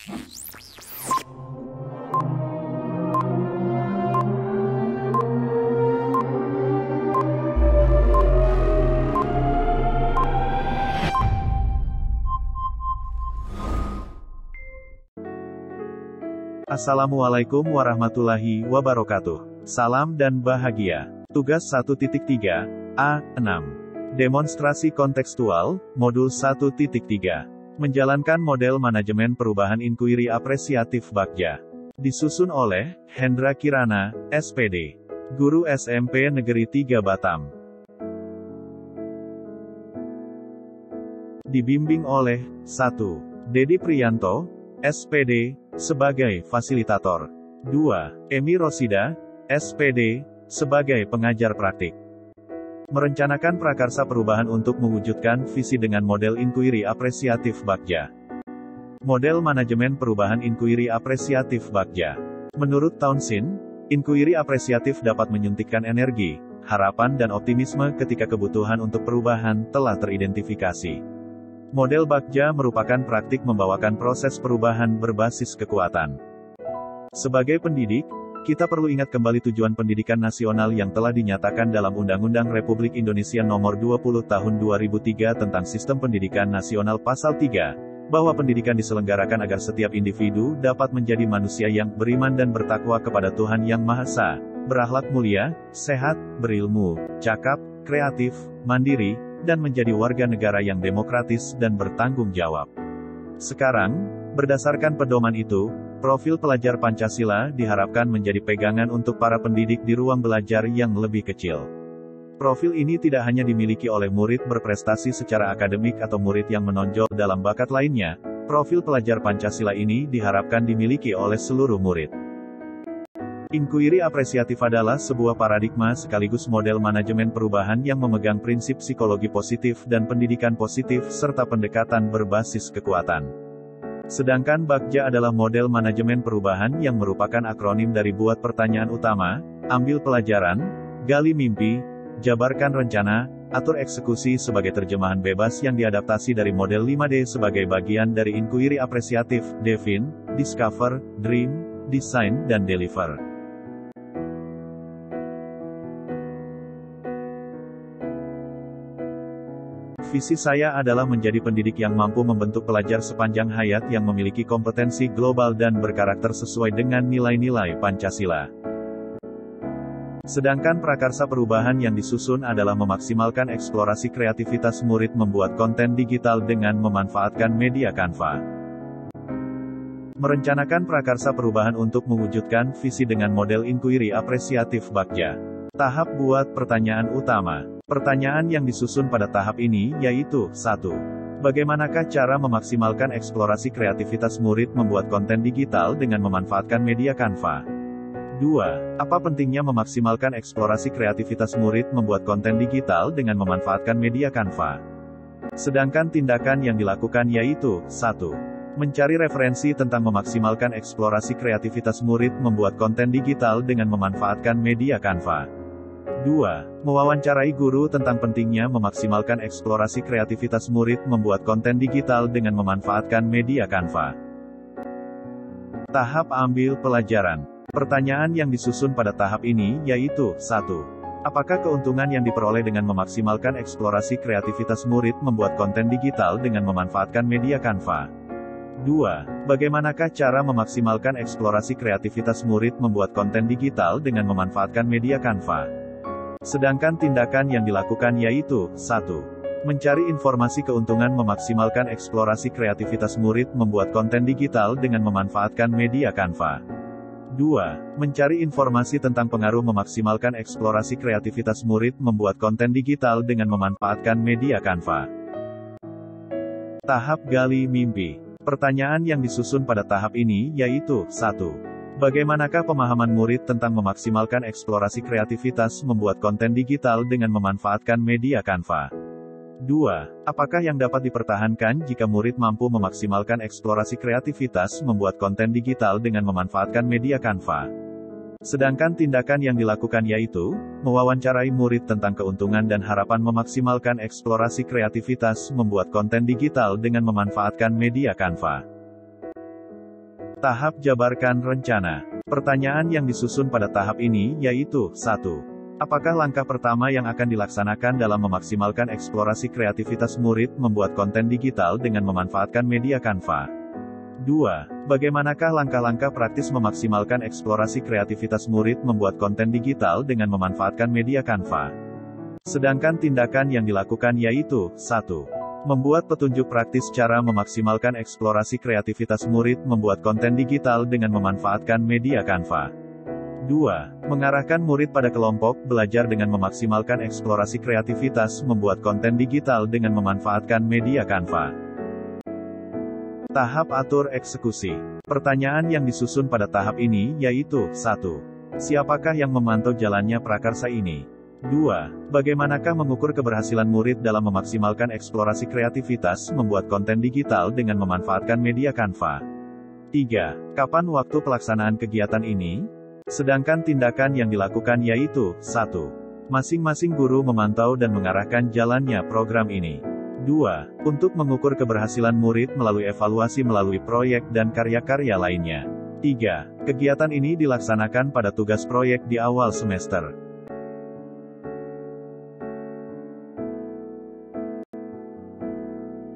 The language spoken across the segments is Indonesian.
Assalamualaikum warahmatullahi wabarakatuh. Salam dan bahagia. Tugas 1.3, A6. Demonstrasi kontekstual, Modul 1.3. Menjalankan model manajemen perubahan inkuiri apresiatif Bagja. Disusun oleh Hendra Kirana, SPD. Guru SMP Negeri 3 Batam. Dibimbing oleh 1. Dedi Priyanto, SPD, sebagai fasilitator. 2. Emi Rosida, SPD, sebagai pengajar praktik. Merencanakan prakarsa perubahan untuk mewujudkan visi dengan model inkuiri apresiatif Bagja. Model manajemen perubahan inkuiri apresiatif Bagja. Menurut Townsend, inkuiri apresiatif dapat menyuntikkan energi, harapan dan optimisme ketika kebutuhan untuk perubahan telah teridentifikasi. Model Bagja merupakan praktik membawakan proses perubahan berbasis kekuatan. Sebagai pendidik, kita perlu ingat kembali tujuan pendidikan nasional yang telah dinyatakan dalam Undang-Undang Republik Indonesia Nomor 20 Tahun 2003 tentang Sistem Pendidikan Nasional Pasal 3, bahwa pendidikan diselenggarakan agar setiap individu dapat menjadi manusia yang beriman dan bertakwa kepada Tuhan Yang Maha Esa, berakhlak mulia, sehat, berilmu, cakap, kreatif, mandiri, dan menjadi warga negara yang demokratis dan bertanggung jawab. Sekarang, berdasarkan pedoman itu, profil pelajar Pancasila diharapkan menjadi pegangan untuk para pendidik di ruang belajar yang lebih kecil. Profil ini tidak hanya dimiliki oleh murid berprestasi secara akademik atau murid yang menonjol dalam bakat lainnya, profil pelajar Pancasila ini diharapkan dimiliki oleh seluruh murid. Inkuiri apresiatif adalah sebuah paradigma sekaligus model manajemen perubahan yang memegang prinsip psikologi positif dan pendidikan positif serta pendekatan berbasis kekuatan. Sedangkan Bagja adalah model manajemen perubahan yang merupakan akronim dari buat pertanyaan utama, ambil pelajaran, gali mimpi, jabarkan rencana, atur eksekusi sebagai terjemahan bebas yang diadaptasi dari model 5D sebagai bagian dari inkuiri apresiatif, define, discover, dream, design dan deliver. Visi saya adalah menjadi pendidik yang mampu membentuk pelajar sepanjang hayat yang memiliki kompetensi global dan berkarakter sesuai dengan nilai-nilai Pancasila. Sedangkan prakarsa perubahan yang disusun adalah memaksimalkan eksplorasi kreativitas murid membuat konten digital dengan memanfaatkan media Canva. Merencanakan prakarsa perubahan untuk mewujudkan visi dengan model inkuiri apresiatif Bagja. Tahap buat pertanyaan utama. Pertanyaan yang disusun pada tahap ini yaitu, 1. Bagaimanakah cara memaksimalkan eksplorasi kreativitas murid membuat konten digital dengan memanfaatkan media Canva? 2. Apa pentingnya memaksimalkan eksplorasi kreativitas murid membuat konten digital dengan memanfaatkan media Canva? Sedangkan tindakan yang dilakukan yaitu, 1. Mencari referensi tentang memaksimalkan eksplorasi kreativitas murid membuat konten digital dengan memanfaatkan media Canva. 2. Mewawancarai guru tentang pentingnya memaksimalkan eksplorasi kreativitas murid membuat konten digital dengan memanfaatkan media Canva. Tahap ambil pelajaran. Pertanyaan yang disusun pada tahap ini yaitu, 1. Apakah keuntungan yang diperoleh dengan memaksimalkan eksplorasi kreativitas murid membuat konten digital dengan memanfaatkan media Canva? 2. Bagaimanakah cara memaksimalkan eksplorasi kreativitas murid membuat konten digital dengan memanfaatkan media Canva? Sedangkan tindakan yang dilakukan yaitu, 1. Mencari informasi keuntungan memaksimalkan eksplorasi kreativitas murid membuat konten digital dengan memanfaatkan media Canva. 2. Mencari informasi tentang pengaruh memaksimalkan eksplorasi kreativitas murid membuat konten digital dengan memanfaatkan media Canva. Tahap gali mimpi. Pertanyaan yang disusun pada tahap ini yaitu, 1. Bagaimanakah pemahaman murid tentang memaksimalkan eksplorasi kreativitas membuat konten digital dengan memanfaatkan media Canva? 2. Apakah yang dapat dipertahankan jika murid mampu memaksimalkan eksplorasi kreativitas membuat konten digital dengan memanfaatkan media Canva? Sedangkan tindakan yang dilakukan yaitu, mewawancarai murid tentang keuntungan dan harapan memaksimalkan eksplorasi kreativitas membuat konten digital dengan memanfaatkan media Canva. Tahap jabarkan rencana. Pertanyaan yang disusun pada tahap ini yaitu 1. Apakah langkah pertama yang akan dilaksanakan dalam memaksimalkan eksplorasi kreativitas murid membuat konten digital dengan memanfaatkan media Canva? 2. Bagaimanakah langkah-langkah praktis memaksimalkan eksplorasi kreativitas murid membuat konten digital dengan memanfaatkan media Canva? Sedangkan tindakan yang dilakukan yaitu 1. Membuat petunjuk praktis cara memaksimalkan eksplorasi kreativitas murid membuat konten digital dengan memanfaatkan media Canva. 2. Mengarahkan murid pada kelompok belajar dengan memaksimalkan eksplorasi kreativitas membuat konten digital dengan memanfaatkan media Canva. Tahap atur eksekusi. Pertanyaan yang disusun pada tahap ini yaitu 1. Siapakah yang memantau jalannya prakarsa ini? 2. Bagaimanakah mengukur keberhasilan murid dalam memaksimalkan eksplorasi kreativitas membuat konten digital dengan memanfaatkan media Canva? 3. Kapan waktu pelaksanaan kegiatan ini? Sedangkan tindakan yang dilakukan yaitu 1. Masing-masing guru memantau dan mengarahkan jalannya program ini. 2. Untuk mengukur keberhasilan murid melalui evaluasi melalui proyek dan karya-karya lainnya. 3. Kegiatan ini dilaksanakan pada tugas proyek di awal semester.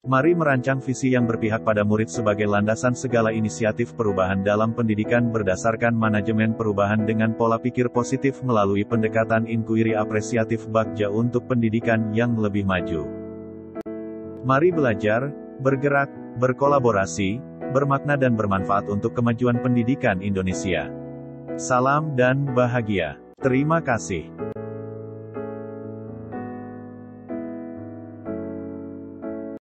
Mari merancang visi yang berpihak pada murid sebagai landasan segala inisiatif perubahan dalam pendidikan berdasarkan manajemen perubahan dengan pola pikir positif melalui pendekatan inquiry apresiatif Bagja untuk pendidikan yang lebih maju. Mari belajar, bergerak, berkolaborasi, bermakna dan bermanfaat untuk kemajuan pendidikan Indonesia. Salam dan bahagia. Terima kasih.